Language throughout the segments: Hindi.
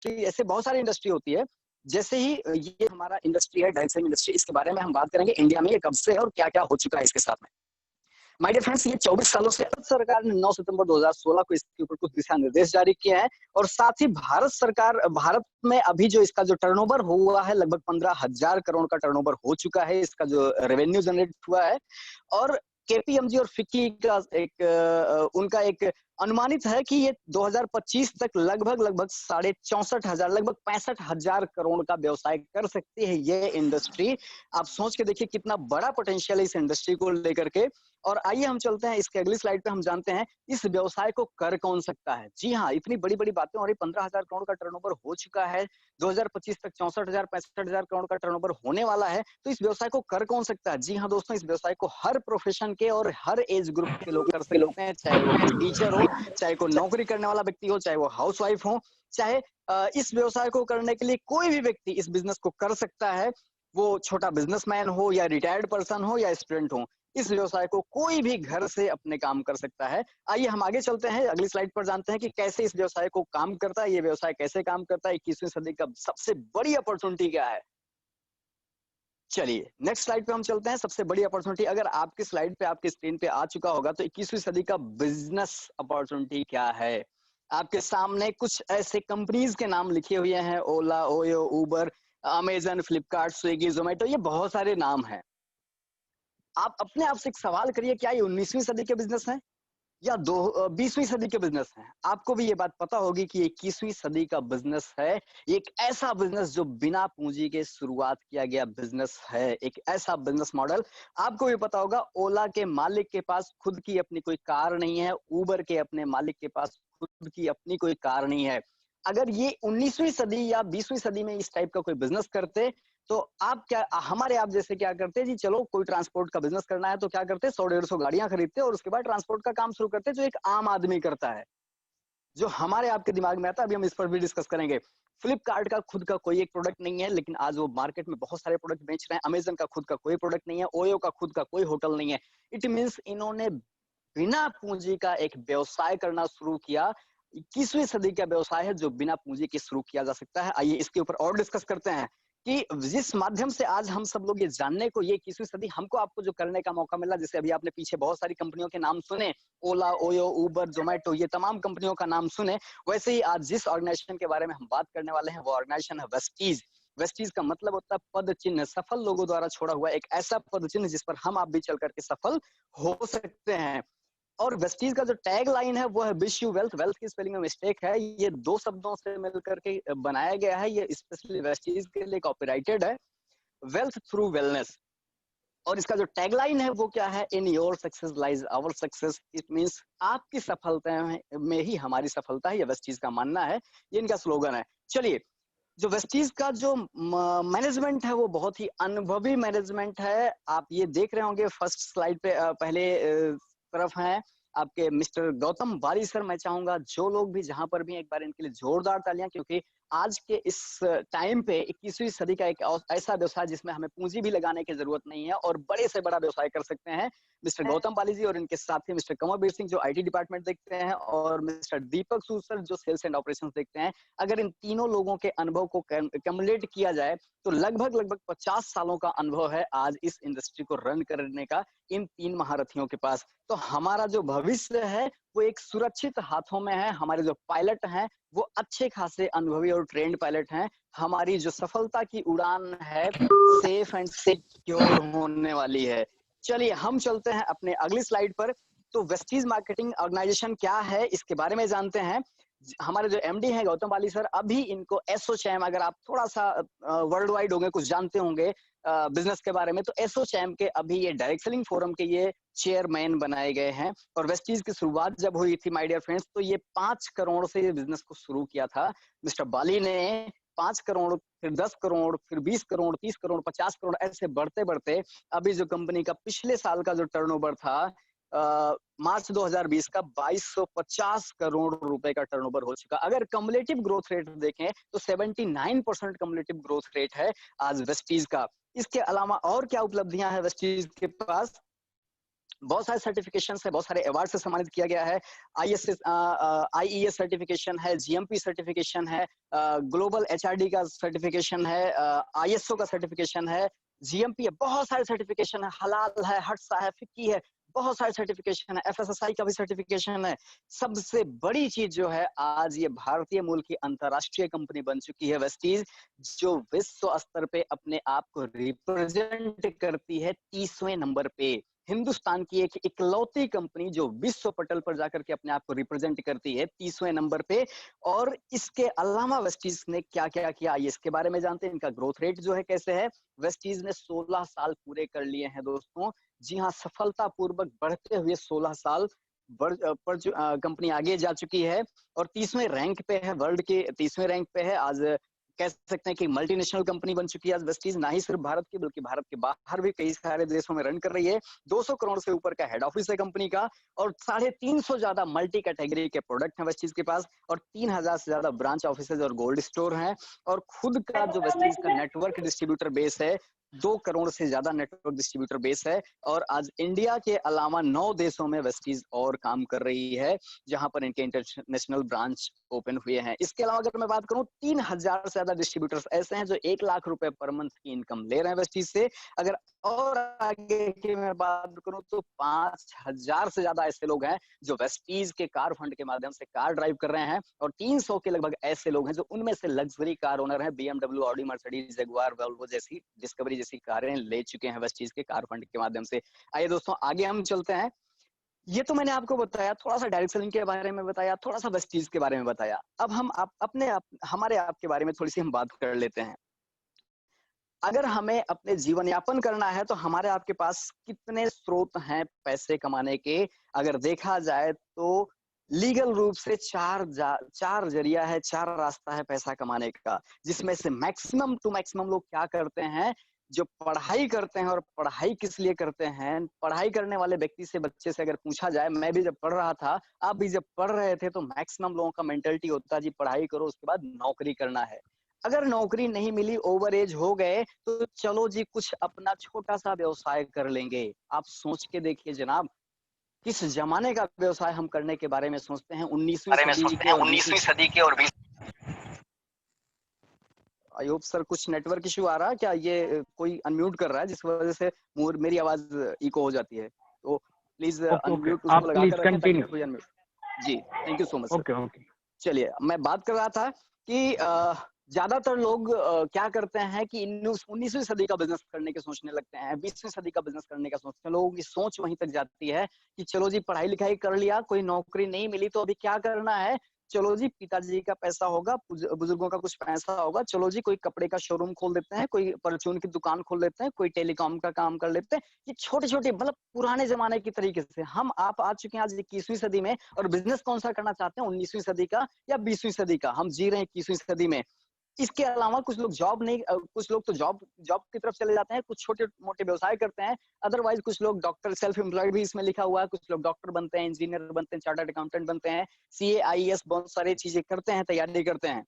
ऐसे बहुत सारी इंडस्ट्री होती है। जैसे ही ये हमारा इंडस्ट्री है डाइसेंग इंडस्ट्री, इसके बारे में हम बात करेंगे इंडिया में ये कब से है और क्या-क्या हो चुका है इसके साथ में। माय डियर फ्रेंड्स, ये 24 सालों से भारत सरकार ने 9 सितंबर 2016 को इसके ऊपर कुछ दिशा निर्देश जारी किए हैं और साथ ही भारत में अभी जो इसका जो टर्नओवर हुआ है लगभग 15,000 करोड़ का टर्नओवर हो चुका है, इसका जो रेवेन्यू जनरेट हुआ है। और केपीएमजी और फिक्की का उनका एक अनुमानित है कि ये 2025 तक लगभग 64,500 लगभग 65,000 करोड़ का व्यवसाय कर सकती है ये इंडस्ट्री। आप सोच के देखिए कितना बड़ा पोटेंशियल है इस इंडस्ट्री को लेकर के। और आइए हम चलते हैं इसके अगली स्लाइड पे, हम जानते हैं इस व्यवसाय को कर कौन सकता है। जी हाँ, इतनी बड़ी-बड़ी बातें हो रही, 15,000 करोड़ का टर्नओवर हो चुका है, 2025 तक 64,000 65,000 करोड़ का टर्नओवर होने वाला है, तो इस व्यवसाय को कर कौन सकता है? जी हाँ दोस्तों, इस व्यवसाय को हर प्रोफेशन के और हर एज ग्रुप के लोग कर सकते हैं, चाहे वो कोई टीचर हो, चाहे कोई नौकरी करने वाला व्यक्ति हो, चाहे वो हाउसवाइफ हो, चाहे इस व्यवसाय को करने के लिए कोई भी व्यक्ति इस बिजनेस को कर सकता है। वो छोटा बिजनेसमैन हो या रिटायर्ड पर्सन हो या स्टूडेंट हो, इस व्यवसाय को कोई भी घर से अपने काम कर सकता है। आइए हम आगे चलते हैं, अगली स्लाइड पर जानते हैं कि कैसे इस व्यवसाय को काम करता है, ये व्यवसाय कैसे काम करता है, 21वीं सदी का सबसे बड़ी अपॉर्चुनिटी क्या है। चलिए नेक्स्ट स्लाइड पे हम चलते हैं। सबसे बड़ी अपॉर्चुनिटी अगर आपकी स्लाइड पे आपकी स्क्रीन पे आ चुका होगा तो 21वीं सदी का बिजनेस अपॉर्चुनिटी क्या है। आपके सामने कुछ ऐसे कंपनीज के नाम लिखे हुए हैं, ओला, ओयो, उबर, अमेजन, फ्लिपकार्ट, स्विगी, जोमेटो, ये बहुत सारे नाम हैं। आप अपने आप से एक सवाल करिए, क्या ये 19वीं सदी के बिजनेस हैं या 20वीं सदी के बिजनेस हैं। आपको भी ये बात पता होगी कि 21वीं सदी का बिजनेस है, एक ऐसा बिजनेस जो बिना पूंजी के शुरुआत किया गया बिजनेस है, एक ऐसा बिजनेस मॉडल। आपको भी पता होगा ओला के मालिक के पास खुद की अपनी कोई कार नहीं है, उबर के अपने मालिक के पास खुद की अपनी कोई कार नहीं है। अगर ये 19वीं सदी या 20वीं सदी में इस टाइप का कोई बिजनेस करते, तो आप क्या, हमारे आप जैसे क्या करते जी, चलो कोई ट्रांसपोर्ट का बिजनेस करना है तो क्या करते, 100-150 गाड़ियां खरीदते और उसके बाद ट्रांसपोर्ट का काम शुरू करते, जो एक आम आदमी करता है, जो हमारे आपके दिमाग में आता है। अभी हम इस पर भी डिस्कस करेंगे। फ्लिपकार्ट का खुद का कोई एक प्रोडक्ट नहीं है, लेकिन आज वो मार्केट में बहुत सारे प्रोडक्ट बेच रहे हैं। अमेजन का खुद का कोई प्रोडक्ट नहीं है, ओयो का खुद का कोई होटल नहीं है। इट मीन्स इन्होंने बिना पूंजी का एक व्यवसाय करना शुरू किया। 21वीं सदी का व्यवसाय है जो बिना पूंजी के शुरू किया जा सकता है। आइए इसके ऊपर और डिस्कस करते हैं कि जिस माध्यम से आज हम सब लोग ये जानने को, ये 21वीं सदी हमको आपको जो करने का मौका मिला, जैसे अभी आपने पीछे बहुत सारी कंपनियों के नाम सुने, ओला, ओयो, उबर, जोमेटो, ये तमाम कंपनियों का नाम सुने, वैसे ही आज जिस ऑर्गेनाइजेशन के बारे में हम बात करने वाले हैं वो ऑर्गेनाइजेशन है वेस्टीज। वेस्टीज का मतलब होता है पद चिन्ह, सफल लोगों द्वारा छोड़ा हुआ एक ऐसा पद चिन्ह जिस पर हम आप भी चल करके सफल हो सकते हैं। और वेस्टीज का जो टैग लाइन है वो है विश यू वेल्थ। वेल्थ की स्पेलिंग में मिस्टेक है, ये दो शब्दों से मिलकर के बनाया गया है, ये स्पेशली वेस्टीज के लिए कॉपीराइटेड है, वेल्थ थ्रू वेलनेस। और इसका जो टैगलाइन है वो क्या है, in your success lies our success. It means आपकी सफलता में ही हमारी सफलता है, ये वेस्टीज का मानना है, ये इनका स्लोगन है। चलिए, जो वेस्टीज का जो मैनेजमेंट है वो बहुत ही अनुभवी मैनेजमेंट है। आप ये देख रहे होंगे फर्स्ट स्लाइड पे, पहले तरफ है आपके मिस्टर गौतम बाली सर। मैं चाहूंगा जो लोग भी जहां पर भी, एक बार इनके लिए जोरदार तालियां, क्योंकि आज के इस टाइम पे 21वीं सदी का एक ऐसा व्यवसाय जिसमें हमें पूंजी भी लगाने की जरूरत नहीं है और बड़े से बड़ा व्यवसाय कर सकते हैं, मिस्टर गौतम बाली जी और इनके साथी मिस्टर कंवरवीर सिंह जो आईटी डिपार्टमेंट देखते हैं, और मिस्टर दीपक सूद सर जो सेल्स एंड ऑपरेशंस देखते हैं। अगर इन तीनों लोगों के अनुभव को कम्युलेट किया जाए तो लगभग 50 सालों का अनुभव है आज इस इंडस्ट्री को रन करने का इन तीन महारथियों के पास। तो हमारा जो भविष्य है वो एक सुरक्षित हाथों में है। हमारे जो पायलट हैं वो अच्छे खासे अनुभवी और ट्रेंड पायलट हैं। हमारी जो सफलता की उड़ान है सेफ एंड सिक्योर होने वाली है। चलिए हम चलते हैं अपने अगली स्लाइड पर। तो वेस्टीज मार्केटिंग ऑर्गेनाइजेशन क्या है इसके बारे में जानते हैं। हमारे जो एमडी हैं गौतम बाली सर, अभी इनको एसोचैम, अगर आप थोड़ा सा वर्ल्ड वाइड होंगे, कुछ जानते होंगे बिजनेस के बारे में, तो एसोचैम के अभी ये डायरेक्ट सेलिंग फोरम के ये चेयरमैन बनाए गए हैं। और वेस्टीज की शुरुआत जब हुई थी माय डियर फ्रेंड्स, तो ये 5 करोड़ से ये बिजनेस को शुरू किया था। मिस्टर बाली ने 5 करोड़, फिर 10 करोड़, फिर 20 करोड़, 30 करोड़, 50 करोड़, ऐसे बढ़ते बढ़ते अभी जो कंपनी का पिछले साल का जो टर्नओवर था मार्च 2020 का 2250 करोड़ रुपए का टर्नओवर हो चुका। अगर कम्युलेटिव ग्रोथ रेट देखें तो 79% कम्युलेटिव ग्रोथ रेट है आज वेस्टीज का। इसके अलावा और क्या उपलब्धियां हैं वेस्टीज के पास, बहुत सारे सर्टिफिकेशंस है, बहुत सारे अवार्ड से सम्मानित किया गया है। आईईएस सर्टिफिकेशन है, जीएमपी सर्टिफिकेशन है, ग्लोबल एचआरडी का सर्टिफिकेशन है, आईएसओ का सर्टिफिकेशन है, जीएमपी है, बहुत सारे सर्टिफिकेशन है, हलाल है, हट्सा है, फिक्की है, बहुत सारे सर्टिफिकेशन है, एफएसएसआई का भी सर्टिफिकेशन है। सबसे बड़ी चीज जो है, आज ये भारतीय मूल की अंतरराष्ट्रीय कंपनी बन चुकी है वेस्टीज, जो विश्व स्तर पे अपने आप को रिप्रेजेंट करती है 30वें नंबर पे। हिंदुस्तान की एक इकलौती कंपनी जो विश्व पटल पर जाकर के अपने आप को रिप्रेजेंट करती है 30वें नंबर पे। और इसके अलावा वेस्टीज ने क्या क्या किया, ये इसके बारे में जानते हैं। इनका ग्रोथ रेट जो है कैसे है। वेस्टीज ने 16 साल पूरे कर लिए हैं दोस्तों। जी हाँ, सफलतापूर्वक बढ़ते हुए 16 साल पर कंपनी आगे जा चुकी है और 30वें रैंक पे है, वर्ल्ड के 30वें रैंक पे है। आज कह सकते हैं कि मल्टीनेशनल कंपनी बन चुकी है आज वेस्टीज, ना ही सिर्फ भारत की बल्कि भारत के बाहर भी कई सारे देशों में रन कर रही है। 200 करोड़ से ऊपर का हेड ऑफिस है कंपनी का और 350 ज्यादा मल्टी कैटेगरी के प्रोडक्ट हैं वेस्टीज के पास और 3000 से ज्यादा ब्रांच ऑफिसेज और गोल्ड स्टोर हैं। और खुद का जो वेस्टीज का नेटवर्क डिस्ट्रीब्यूटर बेस है, 2 करोड़ से ज्यादा नेटवर्क डिस्ट्रीब्यूटर बेस है। और आज इंडिया के अलावा 9 देशों में वेस्टीज और काम कर रही है, जहां पर इनके इंटरनेशनल ब्रांच ओपन हुए हैं। इसके अलावा अगर मैं बात करूं, 3000 से ज्यादा डिस्ट्रीब्यूटर्स ऐसे हैं जो 1 लाख रुपए पर मंथ की इनकम ले रहे हैं वेस्टीज से। अगर और आगे की मैं बात करूं तो 5000 से ज्यादा ऐसे लोग हैं जो वेस्टीज के कार फंड के माध्यम से कार ड्राइव कर रहे हैं और 300 के लगभग ऐसे लोग हैं जो उनमें से लग्जरी कार ओनर हैं, BMW, Audi, Mercedes, Jaguar, Volvo जैसी, डिस्कवरी जैसी कारें ले चुके हैं वेस्टीज के कार फंड के माध्यम से। आइए दोस्तों आगे हम चलते हैं। ये तो मैंने आपको बताया, थोड़ा सा डायरेक्ट सेलिंग के बारे में बताया, थोड़ा सा वेस्टीज के बारे में बताया। अब हम हमारे आप के बारे में थोड़ी सी हम बात कर लेते हैं। अगर हमें अपने जीवन यापन करना है तो हमारे आपके पास कितने स्रोत हैं पैसे कमाने के। अगर देखा जाए तो लीगल रूप से चार जरिया है, 4 रास्ता है पैसा कमाने का, जिसमें से मैक्सिमम टू मैक्सिमम लोग क्या करते हैं, जो पढ़ाई करते हैं। और पढ़ाई किस लिए करते हैं, पढ़ाई करने वाले व्यक्ति से, बच्चे से अगर पूछा जाए, मैं भी जब पढ़ रहा था, आप भी जब पढ़ रहे थे, तो मैक्सिमम लोगों का मेंटेलिटी होता है जी पढ़ाई करो उसके बाद नौकरी करना है। अगर नौकरी नहीं मिली, ओवर एज हो गए, तो चलो जी कुछ अपना छोटा सा व्यवसाय कर लेंगे। आप सोच के देखिए जनाब, किस जमाने का व्यवसाय हम करने के बारे में सोचते हैं। 19वीं सदी के और 20वीं। आई होप सर कुछ नेटवर्क इशू आ रहा है क्या, ये कोई अनम्यूट कर रहा है जिस वजह से मेरी आवाज इको हो जाती है, तो प्लीज अनम्यूट उसको लगा कर रखें ताकि कोई अनम्यूट। जी thank you so much sir. Okay. चलिए, मैं बात कर रहा था कि ज्यादातर लोग क्या करते हैं कि 19वीं सदी का बिजनेस करने के सोचने लगते हैं, 20वीं सदी का बिजनेस करने का सोचते हैं। लोगों की सोच वहीं तक जाती है कि चलो जी पढ़ाई लिखाई कर लिया, कोई नौकरी नहीं मिली तो अभी क्या करना है, चलो जी पिताजी का पैसा होगा, बुजुर्गों का कुछ पैसा होगा, चलो जी कोई कपड़े का शोरूम खोल देते हैं, कोई परचून की दुकान खोल देते हैं, कोई टेलीकॉम का काम कर लेते हैं। ये छोटे छोटे मतलब पुराने जमाने की तरीके से हम आप आ चुके हैं आज 21वीं सदी में, और बिजनेस कौन सा करना चाहते हैं, 19वीं सदी का या 20वीं सदी का। हम जी रहे हैं 21वीं सदी में। इसके अलावा कुछ लोग जॉब नहीं, कुछ लोग तो जॉब की तरफ चले जाते हैं, कुछ छोटे मोटे व्यवसाय करते हैं। अदरवाइज कुछ लोग डॉक्टर, सेल्फ एम्प्लॉयड भी इसमें लिखा हुआ है, कुछ लोग डॉक्टर बनते हैं, इंजीनियर बनते हैं, चार्टर्ड अकाउंटेंट बनते हैं, सीए, आईएएस, बहुत सारी चीजें करते हैं, तैयारी करते हैं,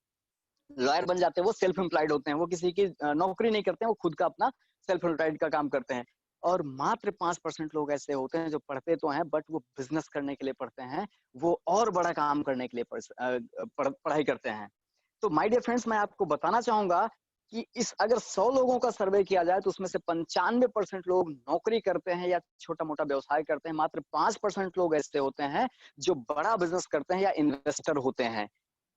लॉयर बन जाते हैं। वो सेल्फ एम्प्लॉयड होते हैं, वो किसी की नौकरी नहीं करते हैं, वो खुद का अपना सेल्फ एम्प्लॉयड का काम करते हैं। और मात्र 5% लोग ऐसे होते हैं जो पढ़ते तो हैं बट वो बिजनेस करने के लिए पढ़ते हैं, वो और बड़ा काम करने के लिए पढ़ाई करते हैं। तो माय डियर फ्रेंड्स, मैं आपको बताना चाहूंगा कि इस अगर 100 लोगों का सर्वे किया जाए तो उसमें से 95% लोग नौकरी करते हैं या छोटा मोटा व्यवसाय करते हैं। मात्र 5% लोग ऐसे होते हैं जो बड़ा बिजनेस करते हैं या इन्वेस्टर होते हैं।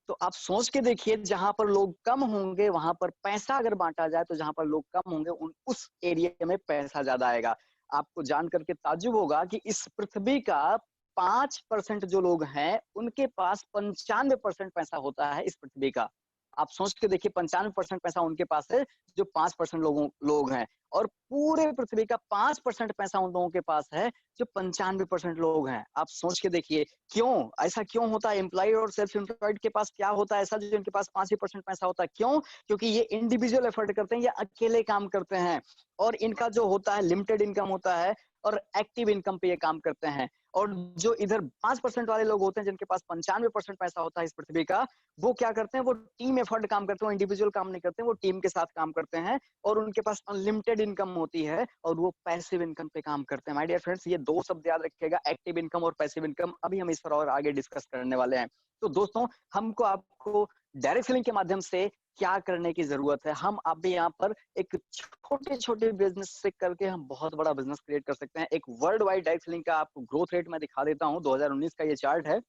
तो आप सोच के देखिए, जहां पर लोग कम होंगे वहां पर पैसा अगर बांटा जाए तो जहां पर लोग कम होंगे उस एरिया में पैसा ज्यादा आएगा। आपको जान करके ताज्जुब होगा कि इस पृथ्वी का 5% जो लोग हैं उनके पास 95% पैसा होता है इस पृथ्वी का। आप सोच के देखिए, 95% पैसा उनके पास है जो 5% लोग हैं, और पूरे पृथ्वी का 5% पैसा उन लोगों के पास है जो 95% लोग हैं। आप सोच के देखिए क्यों ऐसा क्यों होता है। एम्प्लॉयड और सेल्फ एम्प्लॉयड के पास क्या होता है ऐसा जो इनके पास 5% पैसा होता है, क्यों? क्योंकि ये इंडिविजुअल एफर्ट करते हैं, ये अकेले काम करते हैं, और इनका जो होता है लिमिटेड इनकम होता है। और एक्टिव इनकम पे ये काम करते हैं। और जो इधर 5% वाले लोग होते हैं जिनके पास 95% पैसा होता है इस पृथ्वी का, वो क्या करते हैं, वो टीम एफर्ट काम करते हैं, वो इंडिविजुअल काम नहीं करते हैं, वो टीम के साथ काम करते हैं और उनके पास अनलिमिटेड इनकम होती है और वो पैसिव इनकम पे काम करते हैं। माय डियर फ्रेंड्स, ये दो शब्द याद रखिएगा, एक्टिव इनकम और पैसिव इनकम। अभी हम इस पर और आगे डिस्कस करने वाले हैं। तो दोस्तों, हमको आपको डायरेक्ट सेलिंग के माध्यम से क्या करने की जरूरत है। हम आप भी यहाँ पर एक छोटे छोटे बिजनेस से करके हम बहुत बड़ा बिजनेस क्रिएट कर सकते हैं। एक वर्ल्ड वाइड डायरेक्ट सेलिंग का आपको ग्रोथ रेट मैं दिखा देता हूँ। 2019 का ये चार्ट है,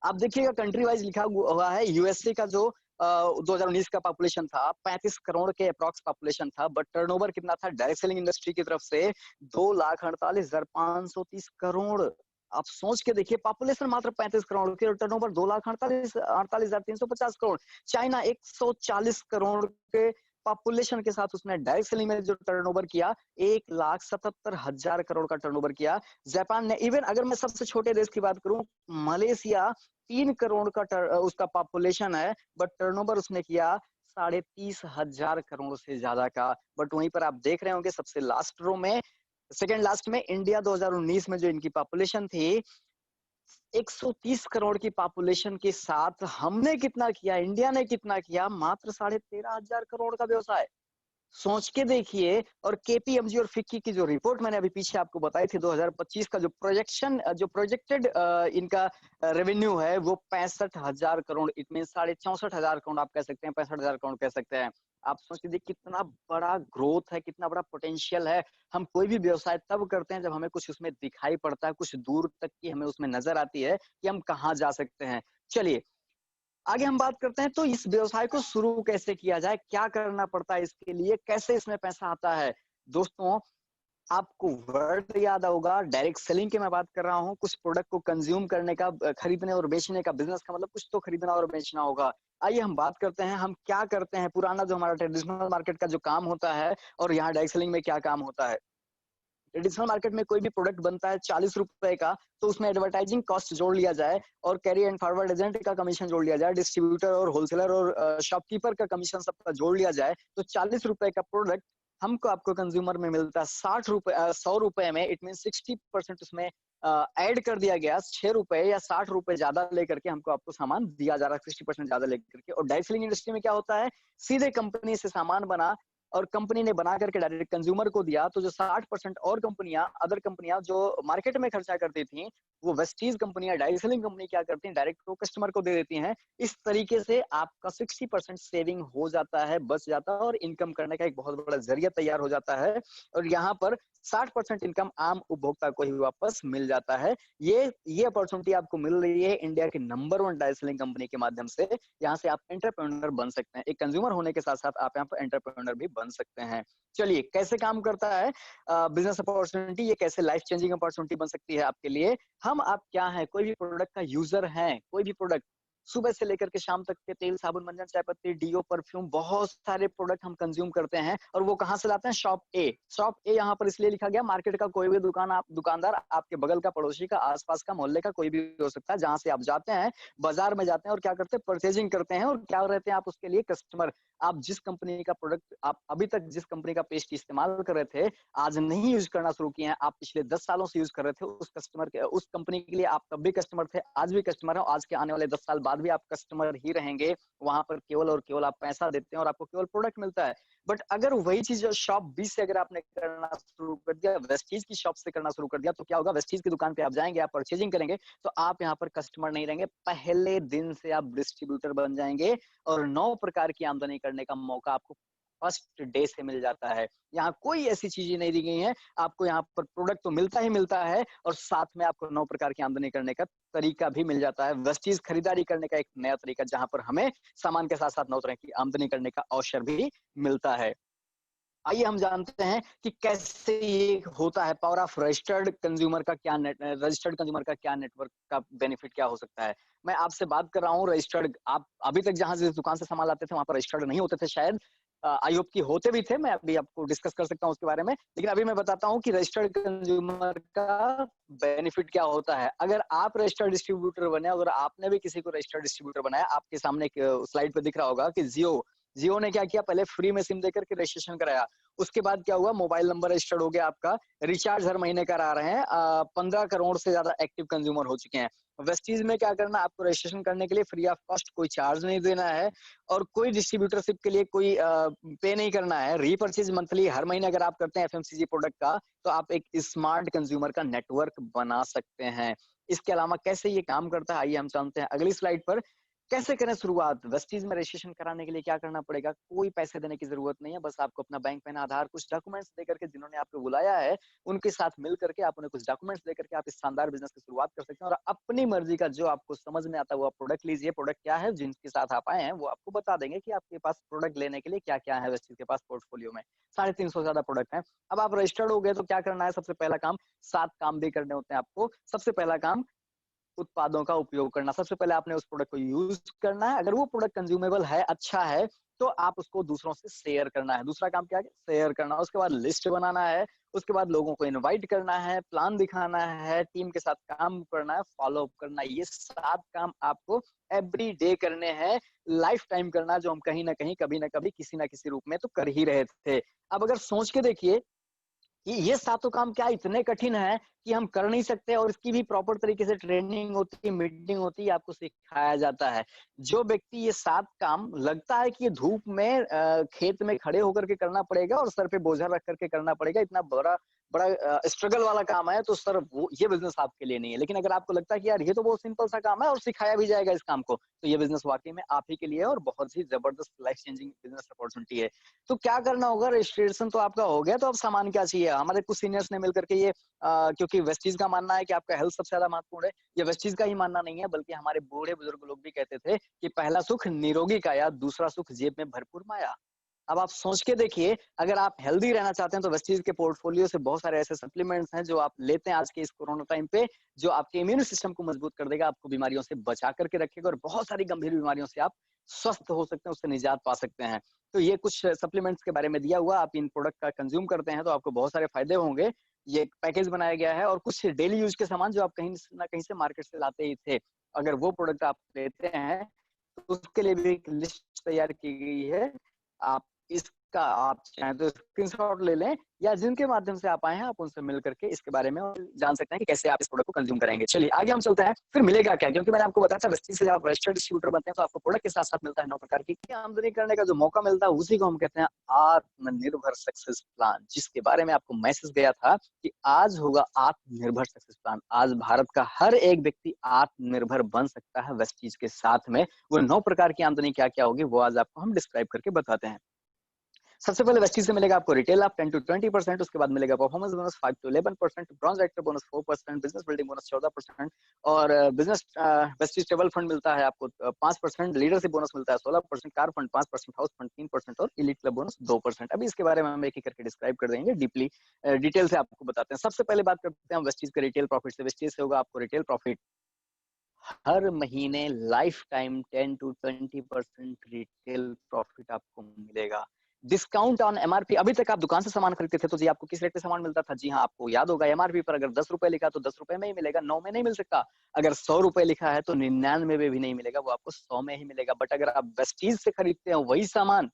आप देखिएगा कंट्री वाइज लिखा हुआ है। यूएसए का जो 2019 का पॉपुलेशन था 35 करोड़ के अप्रॉक्स पॉपुलेशन था, बट टर्नओवर कितना था डायरेक्ट सेलिंग इंडस्ट्री की तरफ से 2,48,530 करोड़। आप सोच के देखिए, पॉपुलेशन मात्र 35 करोड़ की और टर्नओवर 2,48,350 करोड़। चाइना 140 करोड़ के पॉपुलेशन के साथ उसने डायरेक्ट सेलिंग में जो टर्नओवर किया 1,77,000 करोड़ का टर्नओवर किया। जापान ने, इवन अगर मैं सबसे छोटे देश की बात करूं, मलेशिया 3 करोड़ का उसका पॉपुलेशन है, बट टर्नओवर उसने किया 30,500 करोड़ से ज्यादा का। बट वहीं पर आप देख रहे होंगे सबसे लास्ट रो में, सेकेंड लास्ट में, इंडिया 2019 में जो इनकी पॉपुलेशन थी 130 करोड़ की पॉपुलेशन के साथ हमने कितना किया, इंडिया ने कितना किया, मात्र 13,500 करोड़ का व्यवसाय। सोच के देखिए। और केपीएमजी और फिक्की की जो रिपोर्ट मैंने अभी पीछे आपको बताई थी 2025 का जो प्रोजेक्शन, जो प्रोजेक्टेड इनका रेवेन्यू है वो 65,000 करोड़, इट मीन 64,500 आप कह सकते हैं, 65,000 करोड़ कह सकते हैं। आप सोच के देखिए कितना बड़ा ग्रोथ है, कितना बड़ा पोटेंशियल है। हम कोई भी व्यवसाय तब करते हैं जब हमें कुछ उसमें दिखाई पड़ता है, कुछ दूर तक की हमें उसमें नजर आती है कि हम कहाँ जा सकते हैं। चलिए आगे हम बात करते हैं, तो इस व्यवसाय को शुरू कैसे किया जाए, क्या करना पड़ता है इसके लिए, कैसे इसमें पैसा आता है। दोस्तों, आपको वर्ड याद होगा, डायरेक्ट सेलिंग की मैं बात कर रहा हूँ। कुछ प्रोडक्ट को कंज्यूम करने का, खरीदने और बेचने का, बिजनेस का मतलब कुछ तो खरीदना और बेचना होगा। आइए हम बात करते हैं हम क्या करते हैं, पुराना जो हमारा ट्रेडिशनल मार्केट का जो काम होता है और यहाँ डायरेक्ट सेलिंग में क्या काम होता है। ट्रेडिशनल मार्केट में कोई भी प्रोडक्ट बनता है 40 रुपए का, तो उसमें एडवर्टाइजिंग कॉस्ट जोड़ लिया जाए और कैरी एंड फॉरवर्ड एजेंट का कमीशन जोड़ लिया जाए, डिस्ट्रीब्यूटर और होलसेलर और शॉपकीपर का कमीशन सबका जोड़ लिया जाए, तो 40 रुपए का प्रोडक्ट हमको आपको कंज्यूमर में मिलता है 60 रुपए, 100 रुपए में। इट मीन 60% उसमें ऐड कर दिया गया, 6 रुपए या 60 रुपए ज्यादा लेकर के हमको आपको सामान दिया जा रहा है, 60% ज्यादा लेकर के। और डायरेक्ट सेलिंग इंडस्ट्री में क्या होता है, सीधे कंपनी से सामान बना और कंपनी ने बना करके डायरेक्ट कंज्यूमर को दिया, तो जो 60% और कंपनियां, अदर कंपनियां जो मार्केट में खर्चा करती थी, वो वेस्टीज कंपनियां, डायरेक्ट सेलिंग कंपनी क्या करती हैं, डायरेक्ट को कस्टमर को दे देती हैं। इस तरीके से आपका 60% सेविंग हो जाता है, बच जाता है और इनकम करने का एक बहुत बड़ा जरिया तैयार हो जाता है। और यहाँ पर 60% इनकम आम उपभोक्ता को ही वापस मिल जाता है। ये अपॉर्चुनिटी आपको मिल रही है इंडिया के नंबर 1 डायरेक्ट सेलिंग कंपनी के माध्यम से। यहाँ से आप एंटरप्रेन्योर बन सकते हैं, एक कंज्यूमर होने के साथ साथ आप यहाँ पर एंटरप्रेन्योर भी बन सकते हैं। चलिए कैसे काम करता है बिजनेस अपॉर्चुनिटी, ये कैसे लाइफ चेंजिंग अपॉर्चुनिटी बन सकती है आपके लिए। हम आप क्या है, कोई भी प्रोडक्ट का यूजर है, कोई भी प्रोडक्ट सुबह से लेकर के शाम तक के तेल, साबुन, मंजन, चाय पत्ती, डीओ, परफ्यूम, बहुत सारे प्रोडक्ट हम कंज्यूम करते हैं। और वो कहाँ से लाते हैं, शॉप ए। शॉप ए यहाँ पर इसलिए लिखा गया, मार्केट का कोई भी दुकानदार, आपके बगल का, पड़ोसी का, आसपास का, मोहल्ले का कोई भी हो सकता है, जहां से आप जाते हैं, बाजार में जाते हैं और क्या करते हैं, परचेजिंग करते हैं और क्या रहते हैं आप उसके लिए कस्टमर। आप जिस कंपनी का प्रोडक्ट, आप अभी तक जिस कंपनी का पेस्ट इस्तेमाल कर रहे थे, आज नहीं यूज करना शुरू किए हैं, आप पिछले 10 सालों से यूज कर रहे थे, उस कंपनी के लिए आप तब भी कस्टमर थे, आज भी कस्टमर है, आज के आने वाले 10 साल बाद भी आप कस्टमर ही रहेंगे। वहां पर केवल और केवल आप पैसा देते हैं और आपको केवल प्रोडक्ट मिलता है। बट अगर वही चीज शॉप बी से अगर आपने करना शुरू कर दिया, वेस्टीज की शॉप से करना शुरू कर दिया, तो क्या होगा, वेस्टीज की दुकान पे आप जाएंगे, आप परचेजिंग करेंगे, तो आप यहाँ पर कस्टमर नहीं रहेंगे, पहले दिन से आप डिस्ट्रीब्यूटर बन जाएंगे और 9 प्रकार की आमदनी करने का मौका आपको फर्स्ट डे से मिल जाता है। यहाँ कोई ऐसी चीजें नहीं दी गई हैं, आपको यहाँ पर प्रोडक्ट तो मिलता ही मिलता है और साथ में आपको 9 प्रकार की आमदनी करने का तरीका भी मिल जाता है। वेस्टीज खरीदारी करने का एक नया तरीका, जहां पर हमें सामान के साथ साथ 9 तरह की आमदनी करने का अवसर भी मिलता है। आइए हम जानते हैं कि कैसे ये होता है। पावर ऑफ रजिस्टर्ड कंज्यूमर का क्या रजिस्टर्ड कंज्यूमर का क्या नेटवर्क का बेनिफिट क्या हो सकता है। मैं आपसे बात कर रहा हूँ रजिस्टर्ड, आप अभी तक जहां जिस दुकान से सामान लाते थे वहां पर रजिस्टर्ड नहीं होते थे शायद, आई होप की होते भी थे, मैं अभी आपको डिस्कस कर सकता हूँ उसके बारे में, लेकिन अभी मैं बताता हूँ कि रजिस्टर्ड कंज्यूमर का बेनिफिट क्या होता है। अगर आप रजिस्टर्ड डिस्ट्रीब्यूटर बने, अगर आपने भी किसी को रजिस्टर्ड डिस्ट्रीब्यूटर बनाया, आपके सामने स्लाइड पे दिख रहा होगा कि जियो ने क्या किया, पहले फ्री में सिम देकर के रजिस्ट्रेशन कराया, उसके बाद क्या हुआ, मोबाइल नंबर रजिस्टर्ड हो गया आपका, रिचार्ज हर महीने करा रहे हैं, 15 करोड़ से ज्यादा एक्टिव कंज्यूमर हो चुके हैं। वेस्टीज में क्या करना, आपको रजिस्ट्रेशन करने के लिए फ्री ऑफ कॉस्ट, कोई चार्ज नहीं देना है और कोई डिस्ट्रीब्यूटरशिप के लिए कोई पे नहीं करना है। रीपर्चेज मंथली हर महीने अगर आप करते हैं एफएमसीजी प्रोडक्ट का, तो आप एक स्मार्ट कंज्यूमर का नेटवर्क बना सकते हैं। इसके अलावा कैसे ये काम करता है, आइए हम जानते हैं अगली स्लाइड पर। कैसे करें शुरुआत, वेस्टीज में रजिस्ट्रेशन कराने के लिए क्या करना पड़ेगा, कोई पैसे देने की जरूरत नहीं है, बस आपको अपना बैंक पैन आधार कुछ डॉक्यूमेंट्स देकर के, जिन्होंने आपको बुलाया है उनके साथ मिल करके आप उन्हें कुछ डॉक्यूमेंट्स देकर के आप इस शानदार बिजनेस की शुरुआत कर सकते हैं और अपनी मर्जी का जो आपको समझ में आता है वो आप प्रोडक्ट लीजिए। प्रोडक्ट क्या है, जिनके साथ आप आए हैं वो आपको बता देंगे कि आपके पास प्रोडक्ट लेने के लिए क्या क्या है वेस्टीज के पास पोर्टफोलियो में। 350 से ज्यादा प्रोडक्ट है। अब आप रजिस्टर्ड हो गए तो क्या करना है, सबसे पहला काम, 7 काम भी करने होते हैं आपको। सबसे पहला काम, उत्पादों का उपयोग करना। सबसे पहले आपने उस प्रोडक्ट को यूज करना है, अगर वो प्रोडक्ट कंज्यूमेबल है, अच्छा है, तो आप उसको दूसरों से शेयर करना है। दूसरा काम क्या है, शेयर करना। उसके बाद लिस्ट बनाना है, उसके बाद लोगों को इनवाइट करना है, प्लान दिखाना है, टीम के साथ काम करना है, फॉलो अप करना है। ये 7 काम आपको एवरी डे करने हैं, लाइफ टाइम करना, जो हम कहीं ना कहीं कभी ना कभी किसी ना किसी रूप में तो कर ही रहे थे। अब अगर सोच के देखिए कि ये सातों काम क्या इतने कठिन है कि हम कर नहीं सकते, और इसकी भी प्रॉपर तरीके से ट्रेनिंग होती है, मीटिंग होती है, आपको सिखाया जाता है। जो व्यक्ति ये 7 काम लगता है कि ये धूप में खेत में खड़े होकर के करना पड़ेगा और सर पे बोझा रख करके करना पड़ेगा, इतना बड़ा बड़ा स्ट्रगल वाला काम है, तो सर वो ये बिजनेस आपके लिए नहीं है। लेकिन अगर आपको लगता है कि यार ये तो बहुत सिंपल सा काम है और सिखाया भी जाएगा इस काम को, तो ये बिजनेस वाकई में आप ही के लिए है और बहुत ही जबरदस्त लाइफ चेंजिंग बिजनेस अपॉर्चुनिटी है। तो क्या करना होगा, रजिस्ट्रेशन तो आपका हो गया, तो अब सामान क्या चाहिए। हमारे कुछ सीनियर्स ने मिलकर के ये क्योंकि वेस्टीज का मानना है कि आपका हेल्थ सबसे ज्यादा महत्वपूर्ण है, ये वेस्टीज का ही मानना नहीं है, बल्कि हमारे बूढ़े बुजुर्ग लोग भी कहते थे कि पहला सुख निरोगी काया, दूसरा सुख जेब में भरपूर माया। अब आप सोच के देखिए, अगर आप हेल्दी रहना चाहते हैं तो वेस्टीज के पोर्टफोलियो से बहुत सारे ऐसे सप्लीमेंट्स हैं जो आप लेते हैं आज के इस कोरोना टाइम पे, जो आपके इम्यून सिस्टम को मजबूत कर देगा, आपको बीमारियों से बचा करके रखेगा और बहुत सारी गंभीर बीमारियों से आप स्वस्थ हो सकते हैं, उससे निजात पा सकते हैं। तो ये कुछ सप्लीमेंट्स के बारे में दिया हुआ, आप इन प्रोडक्ट का कंज्यूम करते हैं तो आपको बहुत सारे फायदे होंगे। ये एक पैकेज बनाया गया है और कुछ डेली यूज के सामान जो आप कहीं ना कहीं से मार्केट से लाते ही थे, अगर वो प्रोडक्ट आप लेते हैं तो उसके लिए भी एक लिस्ट तैयार की गई है। आप इसका आप चाहें तो स्क्रीनशॉट ले लें, या जिनके माध्यम से आप आए हैं आप उनसे मिल करके इसके बारे में और जान सकते हैं कि कैसे आप इस प्रोडक्ट को कंज्यूम करेंगे। चलिए आगे हम चलते हैं, फिर मिलेगा क्या, क्योंकि मैंने आपको बताया था वेस्टीज से जब आप रजिस्टर्ड डिस्ट्रीब्यूटर बनते हैं तो आपको प्रोडक्ट के साथ साथ मिलता है 9 प्रकार की आमदनी करने का जो मौका मिलता है, उसी को हम कहते हैं आत्मनिर्भर सक्सेस प्लान, जिसके बारे में आपको मैसेज गया था कि आज होगा आत्मनिर्भर सक्सेस प्लान। आज भारत का हर एक व्यक्ति आत्मनिर्भर बन सकता है वेस्टीज के साथ में। वो 9 प्रकार की आमदनी क्या क्या होगी वो आज आपको हम डिस्क्राइब करके बताते हैं। सबसे पहले वेस्टीज से मिलेगा आपको रिटेल आप 10 to 20%, उसके बाद मिलेगा performance bonus 5 to 11%, bronze actor bonus 4%, business building bonus 14%, और बिजनेस वेस्टीज टेबल फंड मिलता है आपको 5%, लीडरशिप बोनस मिलता है 16%, कार फंड 5%, हाउस फंड 3% और इलीट क्लब बोनस 2%। अभी इसके बारे में हम एक एक करके डिस्क्राइब कर देंगे, डीपली डिटेल से आपको बताते हैं। सबसे पहले बात करते हैं वेस्टीज के रिटेल प्रॉफिट से। वेस्टीज से होगा आपको रिटेल प्रॉफिट हर महीने life time 10 to 20% retail profit आपको मिलेगा। डिस्काउंट ऑन एमआरपी, अभी तक आप दुकान से सामान खरीदते थे तो जी आपको किस रेट पे सामान मिलता था, जी हाँ आपको याद होगा, एमआरपी पर अगर 10 रुपए लिखा तो 10 रुपए में ही मिलेगा, 9 में नहीं मिल सकता। अगर 100 रुपए लिखा है तो 99 में भी नहीं मिलेगा, वो आपको 100 में ही मिलेगा। बट अगर आप वेस्टीज से खरीदते हैं वही सामान,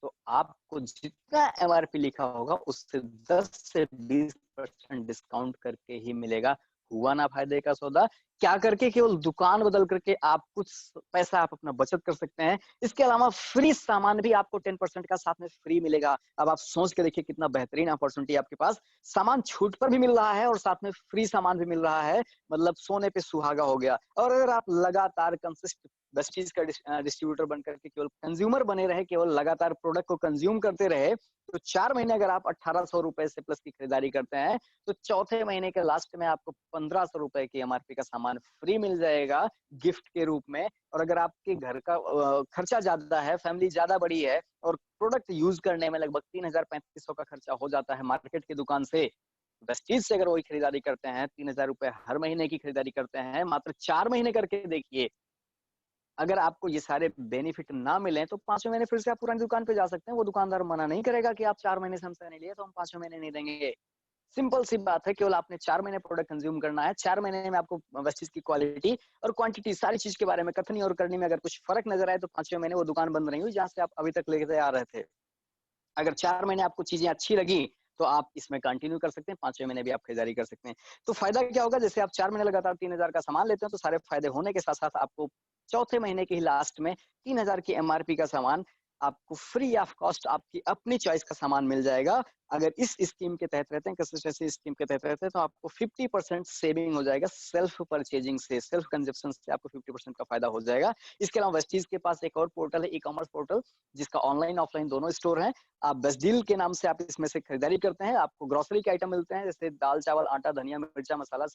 तो आपको जितना एमआरपी लिखा होगा उससे 10 से 20% डिस्काउंट करके ही मिलेगा। हुआ ना फायदे का सौदा। क्या करके, केवल दुकान बदल करके आप कुछ पैसा आप अपना बचत कर सकते हैं। इसके अलावा फ्री सामान भी आपको 10% का साथ में फ्री मिलेगा। अब आप सोच के देखिए कितना बेहतरीन अपॉर्चुनिटी आपके पास, सामान छूट पर भी मिल रहा है और साथ में फ्री सामान भी मिल रहा है, मतलब सोने पे सुहागा हो गया। और अगर आप लगातार कंसिस्ट वेस्टीज का डिस्ट्रीब्यूटर बनकर के केवल कंज्यूमर बने रहे, केवल लगातार प्रोडक्ट को कंज्यूम करते रहे, तो 4 महीने अगर आप 1800 रुपए से प्लस की खरीदारी करते हैं तो चौथे महीने के लास्ट में आपको 1500 रुपए की एमआरपी का सामान फ्री मिल जाएगा गिफ्ट के रूप में। और अगर आपके घर का खर्चा ज्यादा है, फैमिली ज्यादा बड़ी है और प्रोडक्ट यूज करने में लगभग 3000-3500 का खर्चा हो जाता है मार्केट की दुकान से, वेस्टीज से अगर वही खरीदारी करते हैं, 3000 रुपए हर महीने की खरीदारी करते हैं, मात्र 4 महीने करके देखिए, अगर आपको ये सारे बेनिफिट ना मिले तो 5वें महीने फिर से आप पुरानी दुकान पे जा सकते हैं। वो दुकानदार मना नहीं करेगा कि आप 4 महीने से हमसे नहीं लिए तो हम 5वें महीने नहीं देंगे। सिंपल सी बात है, केवल आपने 4 महीने प्रोडक्ट कंज्यूम करना है। 4 महीने में आपको वेस्टीज की क्वालिटी और क्वांटिटी सारी चीज के बारे में कथनी और करनी में अगर कुछ फर्क नजर आए तो 5वें महीने वो दुकान बंद नहीं हुई जहां से आप अभी तक लेते आ रहे थे। अगर 4 महीने आपको चीजें अच्छी लगी तो आप इसमें कंटिन्यू कर सकते हैं, 5वें महीने भी आप खरीदारी कर सकते हैं। तो फायदा क्या होगा, जैसे आप 4 महीने लगातार 3000 का सामान लेते हैं तो सारे फायदे होने के साथ-साथ आपको चौथे महीने के ही लास्ट में 3000 की एमआरपी का सामान आपको फ्री ऑफ कॉस्ट आपकी अपनी चॉइस का सामान मिल जाएगा। अगर इस स्कीम के तहत रहते हैं, कंसिस्टेंसी स्कीम के तहत रहते हैं, तो आपको 50% सेविंग हो जाएगा सेल्फ परचेजिंग से, सेल्फ कंजप्शन से आपको 50% का फायदा हो जाएगा। इसके अलावा वेस्टीज के पास एक और पोर्टल है, ई-कॉमर्स पोर्टल, जिसका ऑनलाइन ऑफलाइन दोनों स्टोर है। आप बेस्ट डील के नाम से आप इसमें से खरीदारी करते हैं, आपको ग्रोसरी के आइटम मिलते हैं, जैसे दाल, चावल, आटा, धनिया, मिर्चा, मसाला,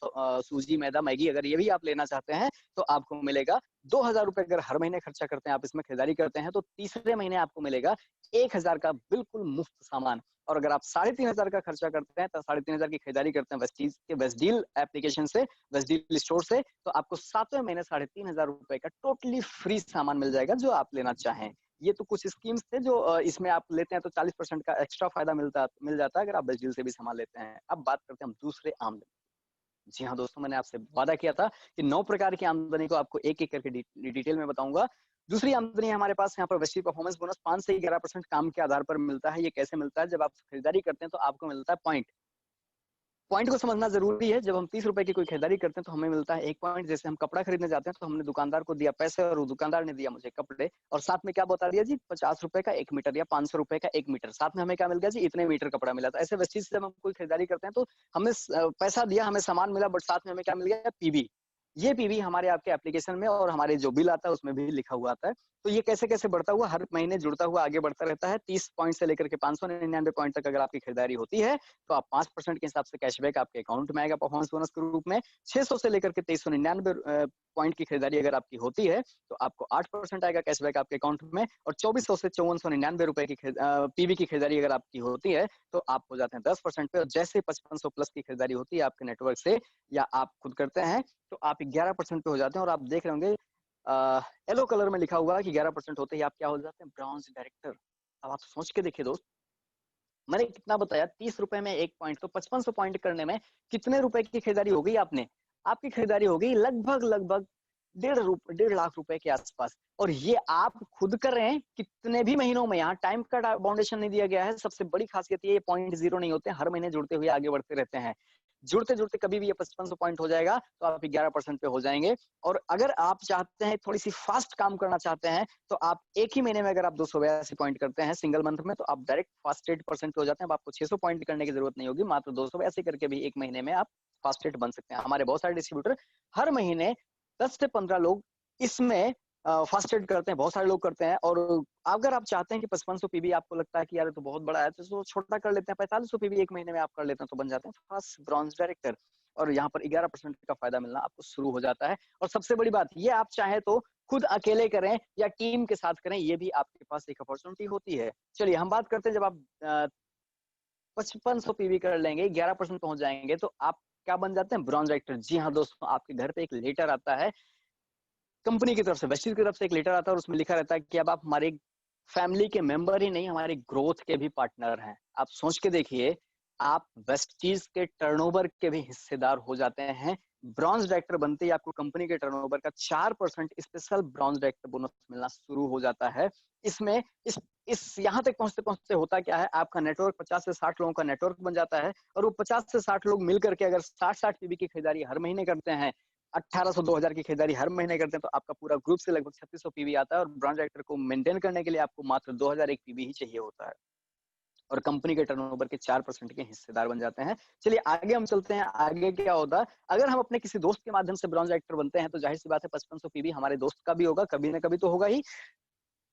सूजी, मैदा, मैगी, अगर ये भी आप लेना चाहते हैं तो आपको मिलेगा 2000 रुपए। अगर हर महीने खर्चा करते हैं, आप इसमें खरीदारी करते हैं, तो तीसरे महीने आपको मिलेगा 1000 का बिल्कुल मुफ्त सामान। और अगर आप 3500 का खर्चा करते हैं, तो 3500 की खरीदारी करते हैं वेस्टीज के वेस्ट डील एप्लीकेशन से, वेस्ट डील स्टोर से, तो आपको 7वें महीने 3500 रुपए का टोटली फ्री सामान मिल जाएगा जो आप लेना चाहें। ये तो कुछ स्कीम्स थे जो इसमें आप लेते हैं तो 40% का एक्स्ट्रा फायदा मिल जाता है अगर आप बेस्ट डील से भी सामान लेते हैं। अब बात करते हैं हम दूसरे आमदनी। जी हाँ दोस्तों, मैंने आपसे वादा किया था कि 9 प्रकार की आमदनी को आपको एक-एक करके डिटेल में बताऊंगा। दूसरी आमदनी है हमारे पास यहाँ पर वेस्टीज परफॉर्मेंस बोनस 5 से 11% काम के आधार पर मिलता है। ये कैसे मिलता है? जब आप खरीदारी करते हैं तो आपको मिलता है पॉइंट। पॉइंट को समझना जरूरी है। जब हम 30 रुपए की कोई खरीदारी करते हैं तो हमें मिलता है 1 पॉइंट। जैसे हम कपड़ा खरीदने जाते हैं तो हमने दुकानदार को दिया पैसे और वो दुकानदार ने दिया मुझे कपड़े, और साथ में क्या बता दिया जी, 50 रुपए का 1 मीटर या 500 रुपए का 1 मीटर। साथ में हमें क्या मिल गया जी, इतने मीटर कपड़ा मिला। था ऐसे वेस्टीज से जब हम कोई खरीदारी करते हैं तो हमें पैसा दिया, हमें सामान मिला, बट साथ में हमें क्या मिल गया, पीबी। ये पीबी हमारे आपके एप्लीकेशन में और हमारे जो बिल आता है उसमें भी लिखा हुआ आता है। तो ये कैसे कैसे बढ़ता हुआ हर महीने जुड़ता हुआ आगे बढ़ता रहता है। 30 पॉइंट से लेकर के 599 पॉइंट तक अगर आपकी खरीदारी होती है तो आप 5% के हिसाब से कैशबैक आपके अकाउंट में आएगा परफॉर्मेंस बोनस के रूप में। 600 से लेकर के 2399 पॉइंट की खरीदारी अगर आपकी होती है तो आपको 8% आएगा कैशबैक आपके अकाउंट में। और 2400 से 5499 रुपए की पीबी की खरीदारी अगर आपकी होती है तो आप हो जाते हैं 10% पे। और जैसे 5500 प्लस की खरीदारी होती है आपके नेटवर्क से या आप खुद करते हैं तो आप 11% पे हो जाते हैं। और आप देख रहे होंगे येलो कलर में लिखा हुआ है कि 11% होते ही आप क्या हो जाते हैं, ब्रॉन्ज डायरेक्टर। अब आप सोच के देखिए दोस्त, मैंने कितना बताया, 30 रुपए में 1 पॉइंट, तो 5500 पॉइंट करने में कितने रुपए की खरीदारी हो गई आपने? आपकी खरीदारी हो गई लगभग लगभग 1.5 लाख रुपए के आसपास। और ये आप खुद कर रहे हैं कितने भी महीनों में। यहाँ टाइम का बाउंडेशन नहीं दिया गया है। सबसे बड़ी खासियत ये पॉइंट जीरो नहीं होते, हर महीने जुड़ते हुए आगे बढ़ते रहते हैं। जुड़ते जुड़ते कभी भी ये 5500 पॉइंट हो जाएगा तो आप 11% पे हो जाएंगे। और अगर आप चाहते हैं थोड़ी सी फास्ट काम करना चाहते हैं तो आप एक ही महीने में अगर आप 282 पॉइंट करते हैं सिंगल मंथ में तो आप डायरेक्ट फास्टेड परसेंट पे हो जाते हैं। अब आपको 600 पॉइंट करने की जरूरत नहीं होगी, मात्र 282 करके भी एक महीने में आप फास्टेड बन सकते हैं। हमारे बहुत सारे डिस्ट्रीब्यूटर हर महीने 10 से 15 लोग इसमें फास्टेड करते हैं, बहुत सारे लोग करते हैं। और अगर आप चाहते हैं कि 5500 पीबी आपको लगता है कि यार ये तो बहुत बड़ा है तो छोटा कर लेते हैं, 4500 पीबी एक महीने में आप कर लेते हैं तो बन जाते हैं फास्ट ब्रॉन्ज डायरेक्टर। और यहाँ पर 11% का फायदा मिलना आपको शुरू हो जाता है। और सबसे बड़ी बात ये, आप चाहे तो खुद अकेले करें या टीम के साथ करें, ये भी आपके पास एक अपॉर्चुनिटी होती है। चलिए हम बात करते हैं, जब आप 5500 पीवी कर लेंगे, 11% पहुंच जाएंगे तो आप क्या बन जाते हैं, ब्रॉन्ज डायरेक्टर। जी हाँ दोस्तों, आपके घर पे एक लेटर आता है कंपनी की तरफ से, वेस्टीज की तरफ से एक लेटर आता है और उसमें लिखा रहता है कि अब आप हमारे फैमिली के मेंबर ही नहीं, हमारे ग्रोथ के भी पार्टनर हैं। आप सोच के देखिए, आप वेस्टीज के टर्नओवर के भी हिस्सेदार हो जाते हैं। ब्रॉन्ज डायरेक्टर बनते ही आपको कंपनी के टर्नओवर का 4% स्पेशल ब्रॉन्ज डायरेक्टर बोनस मिलना शुरू हो जाता है। इसमें इस यहाँ तक पहुंचते पहुंचते होता क्या है, आपका नेटवर्क 50 से 60 लोगों का नेटवर्क बन जाता है। और वो 50 से 60 लोग मिलकर के अगर 60-60 पीबी की खरीदारी हर महीने करते हैं, 1800-2000 की खरीदारी हर महीने करते हैं, तो आपका पूरा ग्रुप से लगभग 3600 पीवी आता है। और ब्रॉन्ज डायरेक्टर को मेंटेन करने के लिए आपको मात्र 2001 पीवी ही चाहिए होता है। और कंपनी के टर्नओवर के 4% के हिस्सेदार बन जाते हैं। चलिए आगे हम चलते हैं, आगे क्या होता है। अगर हम अपने किसी दोस्त के माध्यम से ब्रॉन्ज डायरेक्टर बनते हैं तो जाहिर सी बात है 5500 पीवी हमारे दोस्त का भी होगा, कभी ना कभी तो होगा ही।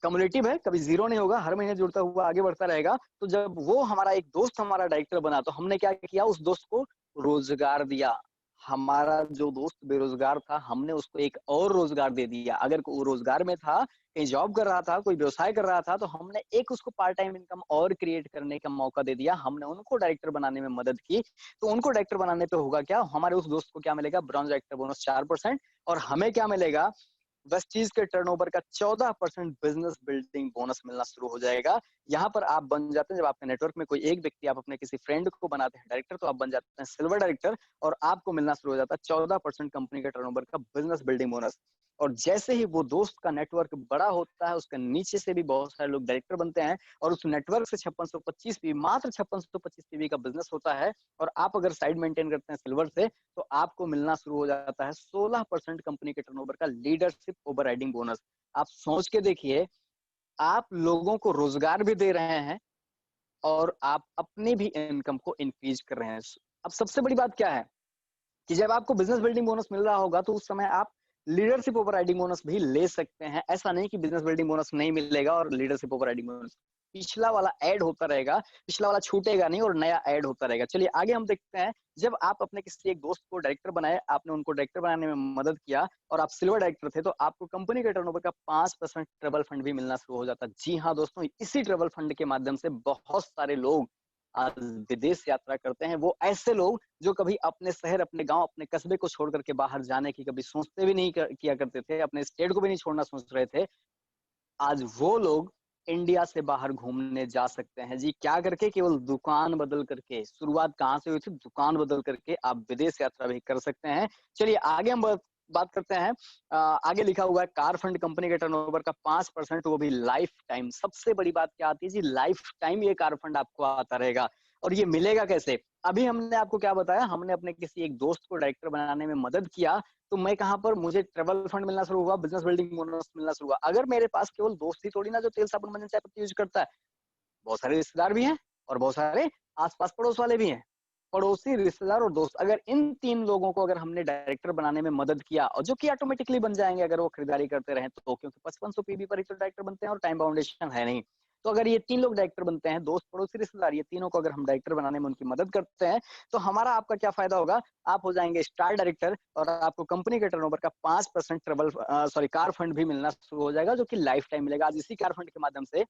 कम्युलेटिव है, कभी जीरो नहीं होगा, हर महीने जुड़ता हुआ आगे बढ़ता रहेगा। तो जब वो हमारा एक दोस्त हमारा डायरेक्टर बना तो हमने क्या किया, उस दोस्त को रोजगार दिया। हमारा जो दोस्त बेरोजगार था, हमने उसको एक और रोजगार दे दिया। अगर वो रोजगार में था, कहीं जॉब कर रहा था, कोई व्यवसाय कर रहा था, तो हमने एक उसको पार्ट टाइम इनकम और क्रिएट करने का मौका दे दिया। हमने उनको डायरेक्टर बनाने में मदद की। तो उनको डायरेक्टर बनाने पे होगा क्या, हमारे उस दोस्त को क्या मिलेगा, ब्रॉन्ज डायरेक्टर बोनस 4%। और हमें क्या मिलेगा, वेस्टीज के टर्नओवर का 14% बिजनेस बिल्डिंग बोनस मिलना शुरू हो जाएगा। यहाँ पर आप बन जाते हैं, जब आपके नेटवर्क में कोई एक व्यक्ति, आप अपने किसी फ्रेंड को बनाते हैं डायरेक्टर, तो आप बन जाते हैं सिल्वर डायरेक्टर और आपको मिलना शुरू हो जाता है 14% कंपनी के टर्नओवर का बिजनेस बिल्डिंग बोनस। और जैसे ही वो दोस्त का नेटवर्क बड़ा होता है, उसके नीचे से भी बहुत सारे लोग डायरेक्टर बनते हैं और उस नेटवर्क से 5625 पीवी, मात्र 5625 पीवी का बिजनेस होता है। और आप अगर साइड मेंटेन करते हैं सिल्वर से, तो आपको मिलना शुरू हो जाता है 16% कंपनी के टर्नओवर का लीडरशिप ओवरराइडिंग बोनस। आप सोच के देखिए, आप लोगों को रोजगार भी दे रहे हैं और आप अपनी भी इनकम को इंक्रीज कर रहे हैं। अब सबसे बड़ी बात क्या है कि जब आपको बिजनेस बिल्डिंग बोनस मिल रहा होगा, तो उस समय आप लीडरशिप ओवर राइडिंग बोनस भी ले सकते हैं। ऐसा नहीं कि बिजनेस बिल्डिंग बोनस नहीं मिलेगा और लीडरशिप ओवर राइडिंग बोनस, पिछला वाला ऐड होता रहेगा, पिछला वाला छूटेगा नहीं और नया ऐड होता रहेगा। चलिए आगे हम देखते हैं, जब आप अपने किसी एक दोस्त को डायरेक्टर बनाए, आपने उनको डायरेक्टर बनाने में मदद किया और आप सिल्वर डायरेक्टर थे, तो आपको कंपनी के टर्नओवर का 5% ट्रेवल फंड भी मिलना शुरू हो जाता है। जी हाँ दोस्तों, इसी ट्रेवल फंड के माध्यम से बहुत सारे लोग आज विदेश यात्रा करते हैं। वो ऐसे लोग जो कभी अपने शहर, अपने गांव, अपने कस्बे को छोड़ करके बाहर जाने की कभी सोचते भी नहीं किया करते थे, अपने स्टेट को भी नहीं छोड़ना सोच रहे थे, आज वो लोग इंडिया से बाहर घूमने जा सकते हैं। जी, क्या करके? केवल दुकान बदल करके। शुरुआत कहाँ से हुई थी? दुकान बदल करके आप विदेश यात्रा भी कर सकते हैं। चलिए आगे हम बात करते हैं। आगे लिखा हुआ है कार फंड कंपनी के टर्नओवर का 5%, वो भी लाइफ टाइम। सबसे बड़ी बात क्या आती है जी, लाइफ टाइम ये कार फंड आपको आता रहेगा। और ये मिलेगा कैसे? अभी हमने आपको क्या बताया, हमने अपने किसी एक दोस्त को डायरेक्टर बनाने में मदद किया, तो मैं कहाँ पर, मुझे ट्रेवल फंड मिलना शुरू हुआ, बिजनेस बिल्डिंग बोनस मिलना शुरू हुआ। अगर मेरे पास केवल दोस्त ही थोड़ी ना जो तेल साबुन मंजन चाय पत्ती यूज करता है, बहुत सारे रिश्तेदार भी हैं और बहुत सारे आसपास पड़ोस वाले भी हैं। पड़ोसी, रिश्तेदार और दोस्त, अगर इन तीन लोगों को अगर हमने डायरेक्टर बनाने में मदद किया, और जो कि ऑटोमेटिकली बन जाएंगे अगर वो खरीदारी करते रहे तो, क्योंकि 5500 पीबी पर ही तो डायरेक्टर बनते हैं और टाइम बाउंडेशन है नहीं। तो अगर ये तीन लोग डायरेक्टर बनते हैं, दोस्त, पड़ोसी, रिश्तेदार, ये तीनों को अगर हम डायरेक्टर बनाने में उनकी मदद करते हैं, तो हमारा आपका क्या फायदा होगा? आप हो जाएंगे स्टार डायरेक्टर और आपको कंपनी के टर्नओवर का 5% कार फंड भी मिलना शुरू हो जाएगा, जो कि लाइफ टाइम मिलेगा। आज इसी कार फंड के माध्यम से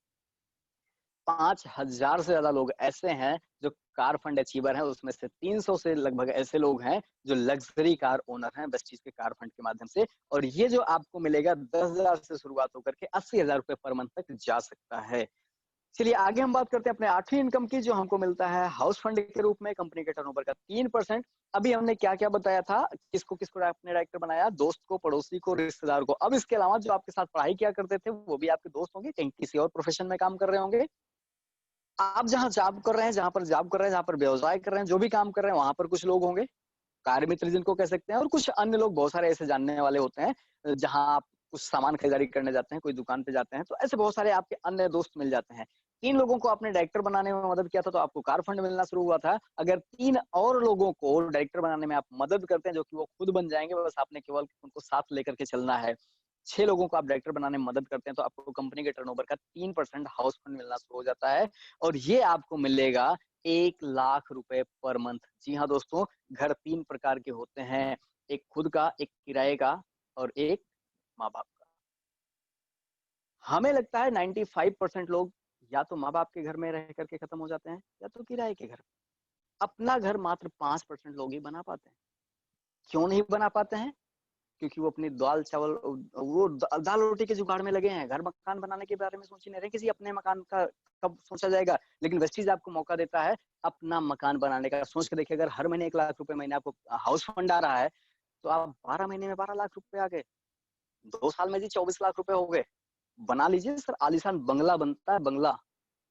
5000 से ज्यादा लोग ऐसे हैं जो कार फंड अचीवर हैं, उसमें से 300 से लगभग ऐसे लोग हैं जो लग्जरी कार ओनर हैं वेस्टीज के कार फंड के माध्यम से। और ये जो आपको मिलेगा 10,000 से शुरुआत होकर के 80,000 रुपए पर मंथ तक जा सकता है। चलिए आगे हम बात करते हैं अपने आठवीं इनकम की, जो हमको मिलता है हाउस फंड के रूप में कंपनी के टर्नओवर का 3%। अभी हमने क्या क्या बताया था, किसको किसको आपने डायरेक्टर बनाया? दोस्त को, पड़ोसी को, रिश्तेदार को। अब इसके अलावा जो आपके साथ पढ़ाई किया करते थे वो भी आपके दोस्त होंगे, कहीं किसी और प्रोफेशन में काम कर रहे होंगे। आप जहाँ जॉब कर रहे हैं, जहाँ पर जॉब कर रहे हैं, जहाँ पर व्यवसाय कर रहे हैं, जो भी काम कर रहे हैं, वहां पर कुछ लोग होंगे, कार्य मित्र जिनको कह सकते हैं, और कुछ अन्य लोग, बहुत सारे ऐसे जानने वाले होते हैं जहां आप कुछ सामान खरीदारी करने जाते हैं, कोई दुकान पे जाते हैं, तो ऐसे बहुत सारे आपके अन्य दोस्त मिल जाते हैं। तीन लोगों को आपने डायरेक्टर बनाने में मदद किया था, तो आपको कार फंड मिलना शुरू हुआ था। अगर तीन और लोगों को डायरेक्टर बनाने में आप मदद करते हैं, जो कि वो खुद बन जाएंगे, बस आपने केवल उनको साथ लेकर के चलना है। 6 लोगों को आप डायरेक्टर बनाने में मदद करते हैं, तो आपको कंपनी के टर्नओवर का 3% हाउस फंड मिलना शुरू हो जाता है। और ये आपको मिलेगा 1,00,000 रुपए पर मंथ। जी हाँ दोस्तों, घर 3 प्रकार के होते हैं, एक खुद का, एक किराए का और एक माँ-बाप का। हमें लगता है 95% लोग या तो माँ-बाप के घर में रह करके खत्म हो जाते हैं या तो किराए के घर। अपना घर मात्र 5% लोग ही बना पाते हैं। क्यों नहीं बना पाते हैं? क्योंकि वो अपनी दाल चावल, वो दाल रोटी के जुगाड़ में लगे हैं, घर मकान बनाने के बारे में सोच ही नहीं रहे। किसी अपने मकान का कब सोचा जाएगा? लेकिन वेस्टीज आपको मौका देता है अपना मकान बनाने का। सोच के देखिए, अगर हर महीने 1,00,000 रुपए महीने आपको हाउस फंड आ रहा है, तो आप 12 महीने में 12,00,000 रुपए आ गए, 2 साल में जी 24,00,000 रुपए हो गए। बना लीजिए सर, आलीशान बंगला बनता है, बंगला।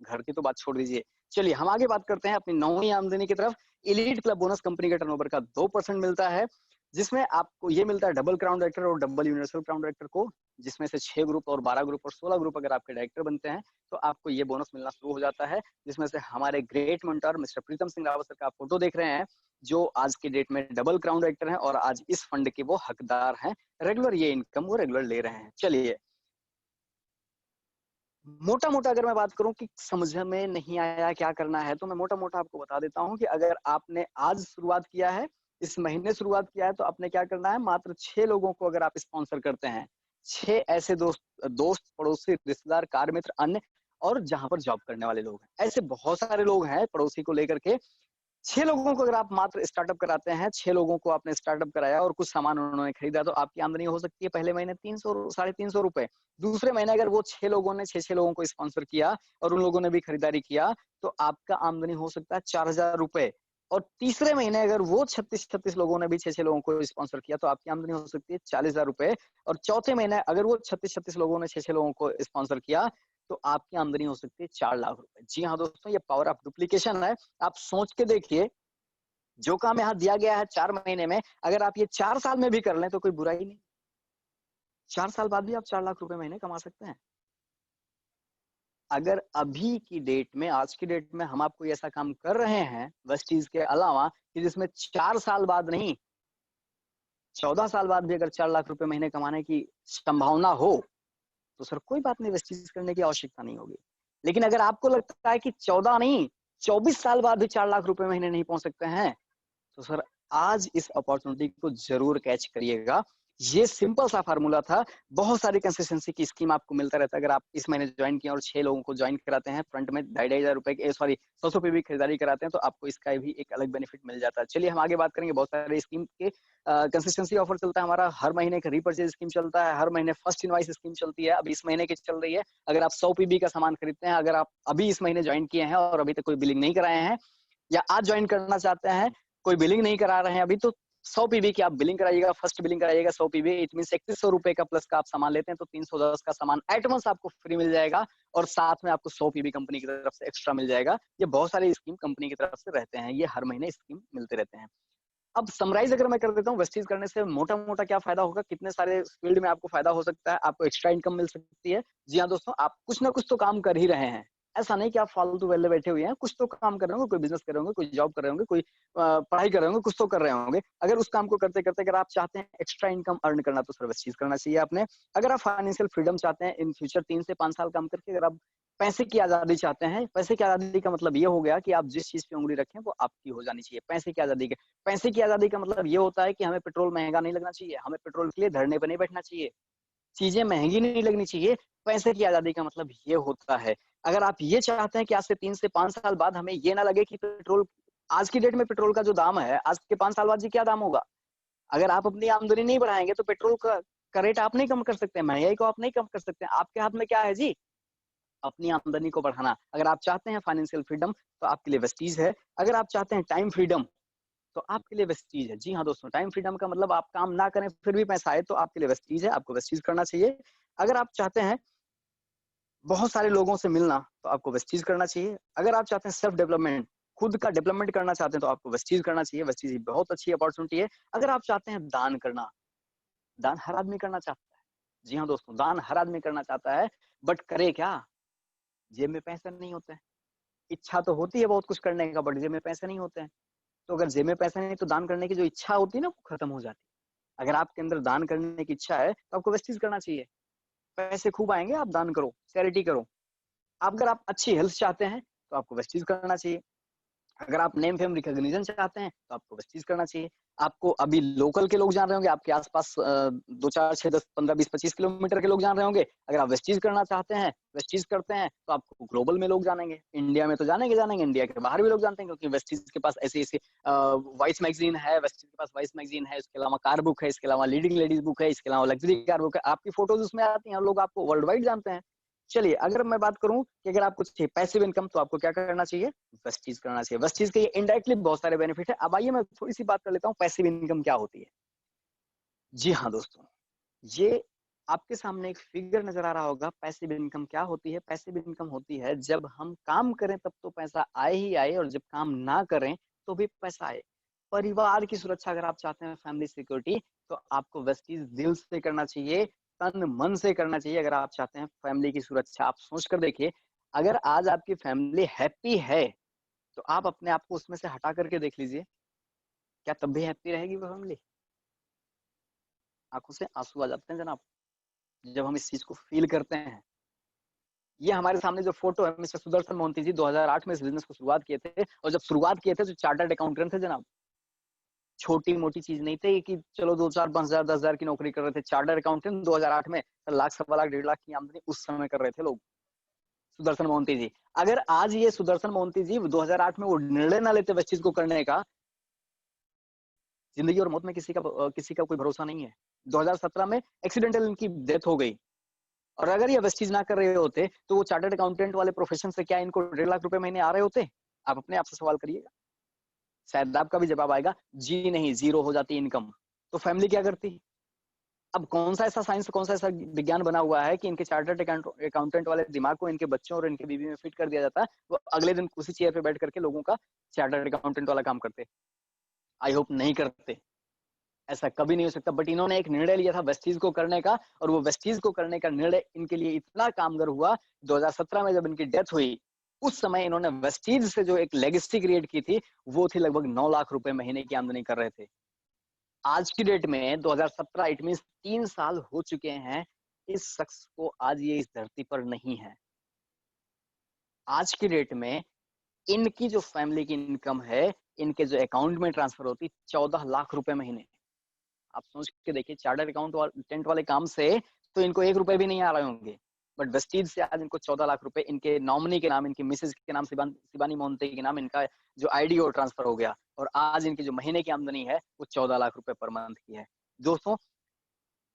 घर की तो बात छोड़ दीजिए। चलिए हम आगे बात करते हैं अपनी नौवीं आमदनी की तरफ। एलीट क्लब बोनस कंपनी के टर्नओवर का 2% मिलता है, जिसमें आपको ये मिलता है डबल क्राउन डायरेक्टर और डबल यूनिवर्सल क्राउन डायरेक्टर को, जिसमें से 6 ग्रुप और 12 ग्रुप और 16 ग्रुप अगर आपके डायरेक्टर बनते हैं, तो आपको ये बोनस मिलना शुरू हो जाता है। जिसमें से हमारे great mentor mister Pritam Singh Rawat sir का आप फोटो देख रहे हैं, जो आज की डेट में डबल क्राउन डायरेक्टर हैं और आज इस फंड के वो हकदार हैं। रेगुलर ये इनकम वो रेगुलर ले रहे हैं। चलिए मोटा मोटा अगर मैं बात करूं कि समझ में नहीं आया क्या करना है, तो मैं मोटा मोटा आपको बता देता हूं कि अगर आपने आज शुरुआत किया है, इस महीने शुरुआत किया है, तो आपने क्या करना है, मात्र 6 लोगों को अगर आप स्पॉन्सर करते हैं, 6 ऐसे दोस्त, पड़ोसी, रिश्तेदार, कार्य मित्र, अन्य और जहां पर जॉब करने वाले लोग हैं, ऐसे बहुत सारे लोग हैं पड़ोसी को लेकर के। 6 लोगों को अगर आप मात्र स्टार्टअप कराते हैं, 6 लोगों को आपने स्टार्टअप कराया और कुछ सामान उन्होंने खरीदा, तो आपकी आमदनी हो सकती है पहले महीने 300 350 रुपए। दूसरे महीने अगर वो 6 लोगों ने 6 लोगों को स्पॉन्सर किया और उन लोगों ने भी खरीदारी किया, तो आपका आमदनी हो सकता है 4,000 रुपए। और तीसरे महीने अगर वो 36 लोगों ने भी 6 लोगों को स्पॉन्सर किया तो आपकी आमदनी हो सकती है 40,000 रुपए। और चौथे महीने अगर वो 36 लोगों ने 6 लोगों को स्पॉन्सर किया तो आपकी आमदनी हो सकती है 4 लाख रुपए। जी हाँ दोस्तों, ये पावर ऑफ डुप्लीकेशन है। आप सोच के देखिए, जो काम यहाँ दिया गया है 4 महीने में, अगर आप ये 4 साल में भी कर लें तो कोई बुराई नहीं। 4 साल बाद भी आप 4 लाख रुपए महीने कमा सकते हैं। अगर अभी की डेट में, आज की डेट में हम आपको ऐसा काम कर रहे हैं वेस्टीज के अलावा कि जिसमें 4 साल बाद नहीं, 14 साल बाद भी अगर 4 लाख रुपए महीने कमाने की संभावना हो तो सर कोई बात नहीं, वेस्टीज करने की आवश्यकता नहीं होगी। लेकिन अगर आपको लगता है कि 14 नहीं 24 साल बाद भी 4 लाख रुपए महीने नहीं पहुंच सकते हैं तो सर आज इस अपॉर्चुनिटी को जरूर कैच करिएगा। ये सिंपल सा फार्मूला था। बहुत सारी कंसिस्टेंसी की स्कीम आपको मिलता रहता है। अगर आप इस महीने ज्वाइन किए और 6 लोगों को ज्वाइन कराते हैं, फ्रंट में 2,500 रुपए की, सॉरी 100 पे भी खरीदारी कराते हैं तो आपको इसका भी एक अलग बेनिफिट मिल जाता है। चलिए हम आगे बात करेंगे। बहुत सारे स्कीम के कंसिस्टेंसी ऑफर चलता है हमारा। हर महीने का रीपर्चेज स्कीम चलता है, हर महीने फर्स्ट इनवाइस स्कीम चलती है। अभी इस महीने की चल रही है। अगर आप 100 पीबी का सामान खरीदते हैं, अगर आप अभी इस महीने ज्वाइन किए हैं और अभी तक कोई बिलिंग नहीं कराए हैं या आज ज्वाइन करना चाहते हैं, कोई बिलिंग नहीं करा रहे हैं अभी, तो 100 पीबी की आप बिलिंग कराइएगा। फर्स्ट बिलिंग कराइएगा 100 पीबी, इट मीन 3100 रुपए का प्लस का आप सामान लेते हैं तो 310 का सामान एटमस आपको फ्री मिल जाएगा और साथ में आपको 100 पीबी कंपनी की तरफ से एक्स्ट्रा मिल जाएगा। ये बहुत सारे स्कीम कंपनी की तरफ से रहते हैं, ये हर महीने स्कीम मिलते रहते हैं। अब समराइज अगर मैं कर देता हूँ, वेस्टीज करने से मोटा मोटा क्या फायदा होगा, कितने सारे फील्ड में आपको फायदा हो सकता है। आपको एक्स्ट्रा इनकम मिल सकती है। जी हाँ दोस्तों, आप कुछ ना कुछ तो काम कर ही रहे हैं। ऐसा नहीं कि आप फालतू वेले बैठे हुए हैं, कुछ तो काम कर रहे होंगे, कोई बिजनेस कर रहे होंगे, कोई जॉब कर रहे होंगे, कोई पढ़ाई कर रहे होंगे, कुछ तो कर रहे होंगे। अगर उस काम को करते करते अगर आप चाहते हैं एक्स्ट्रा इनकम अर्न करना तो सर वेस्टीज करना चाहिए आपने। अगर आप फाइनेंशियल फ्रीडम चाहते हैं इन फ्यूचर 3 से 5 साल काम करके, अगर आप पैसे की आजादी चाहते हैं, पैसे की आजादी का मतलब ये हो गया कि आप जिस चीज पे उंगली रखें वो आपकी हो जानी चाहिए। पैसे की आजादी पैसे की आजादी का मतलब ये होता है कि हमें पेट्रोल महंगा नहीं लगना चाहिए, हमें पेट्रोल के लिए धरने पर नहीं बैठना चाहिए, चीजें महंगी नहीं लगनी चाहिए। पैसे की आजादी का मतलब ये होता है। अगर आप ये चाहते हैं कि आज से 3 से 5 साल बाद हमें ये ना लगे कि पेट्रोल, आज की डेट में पेट्रोल का जो दाम है आज के 5 साल बाद जी क्या दाम होगा। अगर आप अपनी आमदनी नहीं बढ़ाएंगे तो पेट्रोल का रेट आप नहीं कम कर सकते, महंगाई को आप नहीं कम कर सकते। आपके हाथ में क्या है जी, अपनी आमदनी को बढ़ाना। अगर आप चाहते हैं फाइनेंशियल फ्रीडम तो आपके लिए वेस्टीज है। अगर आप चाहते हैं टाइम फ्रीडम तो आपके लिए वेस्टीज है। जी हाँ दोस्तों, टाइम फ्रीडम का मतलब आप काम ना करें फिर भी पैसा आए तो आपके लिए वेस्टीज है, आपको वेस्टीज करना चाहिए। अगर आप चाहते हैं बहुत सारे लोगों से मिलना तो आपको वेस्टीज करना चाहिए। अगर आप चाहते हैं सेल्फ डेवलपमेंट, खुद का डेवलपमेंट करना चाहते हैं तो आपको वेस्टीज करना चाहिए। वेस्टीज बहुत अच्छी अपॉर्चुनिटी है। अगर आप चाहते हैं दान करना, दान हर आदमी करना चाहता है। जी हाँ दोस्तों, दान हर आदमी करना चाहता है, बट करे क्या, जेब में पैसे नहीं होते हैं। इच्छा तो होती है बहुत कुछ करने का, बट जेब में पैसे नहीं होते हैं। तो अगर जेब में पैसे नहीं तो दान करने की जो इच्छा होती है ना वो खत्म हो जाती है। अगर आपके अंदर दान करने की इच्छा है तो आपको वेस्टीज करना चाहिए। पैसे खूब आएंगे, आप दान करो, चैरिटी करो। अगर आप अच्छी हेल्थ चाहते हैं तो आपको वेस्टीज करना चाहिए। अगर आप नेम फेम रिकॉग्निशन चाहते हैं तो आपको वेस्टीज करना चाहिए। आपको अभी लोकल के लोग जान रहे होंगे, आपके आसपास 2 4 6 10 15 20 25 किलोमीटर के लोग जान रहे होंगे। अगर आप वेस्टीज करना चाहते हैं, वेस्टीज करते हैं तो आपको ग्लोबल में लोग जानेंगे। इंडिया में तो जानेंगे जानेंगे, इंडिया के बाहर भी लोग जानते हैं क्योंकि वेस्टीज के पास ऐसी ऐसी वॉइस मैगजीन है, वेस्टीज के पास वॉइस मैगजीन है, इसके अलावा कार बुक है, इसके अलावा लीडिंग लेडीज बुक है, इसके अलावा लग्जरी कार बुक है। आपकी फोटोज उसमें आती हैं और लोग आपको वर्ल्ड वाइड जानते हैं। चलिए अगर मैं बात करूं कि अगर आपको चाहिए पैसिव इनकम तो आपको क्या करना चाहिए, वेस्टीज करना चाहिए। वेस्टीज के ये इनडायरेक्टली बहुत सारे बेनिफिट है। अब आइए मैं थोड़ी सी बात कर लेता हूँ पैसिव इनकम क्या होती है। जी हाँ दोस्तों, ये आपके सामने एक फिगर नजर आ रहा होगा। पैसिव इनकम क्या होती है? पैसिव इनकम होती है जब हम काम करें तब तो पैसा आए ही आए और जब काम ना करें तो भी पैसा आए। परिवार की सुरक्षा अगर आप चाहते हैं, फैमिली सिक्योरिटी, तो आपको वेस्टीज दिल से करना चाहिए, तन मन से करना चाहिए। अगर आप चाहते हैं फैमिली की सुरक्षा, आप सोच कर देखिए, अगर आज आपकी फैमिली हैप्पी है तो आप अपने आप को उसमें से हटा करके देख लीजिए, क्या तब भी हैप्पी रहेगी वो फैमिली? आंखों से आंसू आ जाते हैं जनाब जब हम इस चीज को फील करते हैं। ये हमारे सामने जो फोटो है, मिस्टर सुदर्शन मोहंती जी 2008 में इस बिजनेस को शुरुआत किए थे और जब शुरुआत किए थे तो चार्टर्ड अकाउंटेंट थे जनाब। छोटी मोटी चीज नहीं थे कि चलो 2 4 5 हजार 10 हजार की नौकरी कर रहे थे। चार्टर्ड अकाउंटेंट 2008 में लाख सवा लाख 1.5 लाख की आमदनी उस समय कर रहे थे लोग, सुदर्शन मोहंती जी। अगर आज ये सुदर्शन मोहंती जी 2008 में वो निर्णय ना लेते इस चीज को करने का, जिंदगी और मौत में किसी का कोई भरोसा नहीं है। 2017 में एक्सीडेंटल इनकी डेथ हो गई और अगर ये वेस्टीज ना कर रहे होते तो वो चार्टर्ड अकाउंटेंट वाले प्रोफेशन से क्या इनको 1.5 लाख रुपए महीने आ रहे होते? आप अपने आप से सवाल करिएगा। शायद आपका भी जवाब आएगा जी नहीं, जीरो हो जाती इनकम। तो फैमिली क्या करती? अब कौन सा ऐसा साइंस, कौन सा ऐसा विज्ञान बना हुआ है कि इनके चार्टर्ड अकाउंटेंट वाले दिमाग को इनके बच्चों और इनके बीवी में फिट कर दिया जाता है, वो अगले दिन उसी चेयर पे बैठ करके लोगों का चार्टर्ड अकाउंटेंट वाला काम करते? आई होप नहीं करते, ऐसा कभी नहीं हो सकता। बट इन्होंने एक निर्णय लिया था वेस्टीज को करने का, और वो वेस्टीज को करने का निर्णय इनके लिए इतना कामगर हुआ, 2017 में जब इनकी डेथ हुई, उस समय इन्होंने वेस्टीज से जो एक लेगेसी क्रिएट की थी, वो थी लगभग 9 लाख रुपए महीने की आमदनी कर रहे थे। आज की डेट में 2017, इट मीन 3 साल हो चुके हैं, इस शख्स को आज ये इस धरती पर नहीं है। आज की डेट में इनकी जो फैमिली की इनकम है, इनके जो अकाउंट में ट्रांसफर होती, 14 लाख रुपए महीने। आप सोच के देखिए, चार्टर्ड अकाउंटेंट वाले काम से तो इनको 1 रुपए भी नहीं आ रहे होंगे, बट वेस्टीज से आज इनको 14 लाख रुपए इनके नॉमिनी के नाम, इनकी मिसेज के नाम, शिबानी मोहंती के नाम इनका जो आईडी वो ट्रांसफर हो गया, और आज इनकी जो महीने की आमदनी है वो 14 लाख रुपए पर मंथ की है। दोस्तों,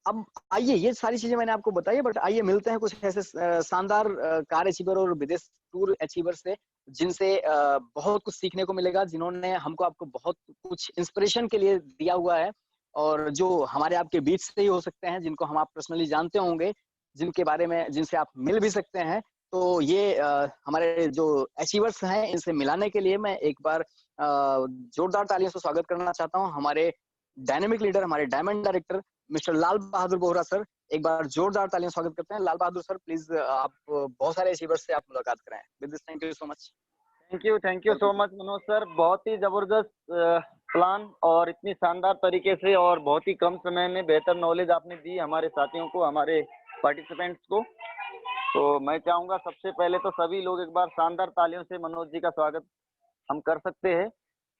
अब आइए, ये सारी चीजें मैंने आपको बताई, बट आइए मिलते हैं कुछ ऐसे शानदार कार अचीवर और विदेश टूर अचीवर से, जिनसे बहुत कुछ सीखने को मिलेगा, जिन्होंने हमको आपको बहुत कुछ इंस्पिरेशन के लिए दिया हुआ है, और जो हमारे आपके बीच से ही हो सकते हैं, जिनको हम आप पर्सनली जानते होंगे, जिनके बारे में, जिनसे आप मिल भी सकते हैं। तो ये हमारे जो अचीवर्स हैं, इनसे मिलाने के लिए मैं एक बार जोरदार तालियों से स्वागत करना चाहता हूँ हमारे डायनेमिक लीडर, हमारे diamond director mister Lal Bahadur Bohra sir. एक बार जोरदार तालियां स्वागत करते हैं। लाल बहादुर सर, प्लीज आप बहुत सारे अचीवर्स से आप मुलाकात कराएं। With this, thank you so much. Thank you so much Manoj sir. बहुत ही जबरदस्त प्लान, और इतनी शानदार तरीके से और बहुत ही कम समय में बेहतर नॉलेज आपने दी हमारे साथियों को, हमारे पार्टिसिपेंट्स को। तो मैं चाहूंगा सबसे पहले तो सभी लोग एक बार शानदार तालियों से मनोज जी का स्वागत हम कर सकते हैं,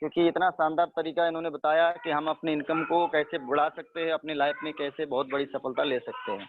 क्योंकि इतना शानदार तरीका इन्होंने बताया कि हम अपनी इनकम को कैसे बढ़ा सकते हैं, अपनी लाइफ में कैसे बहुत बड़ी सफलता ले सकते हैं।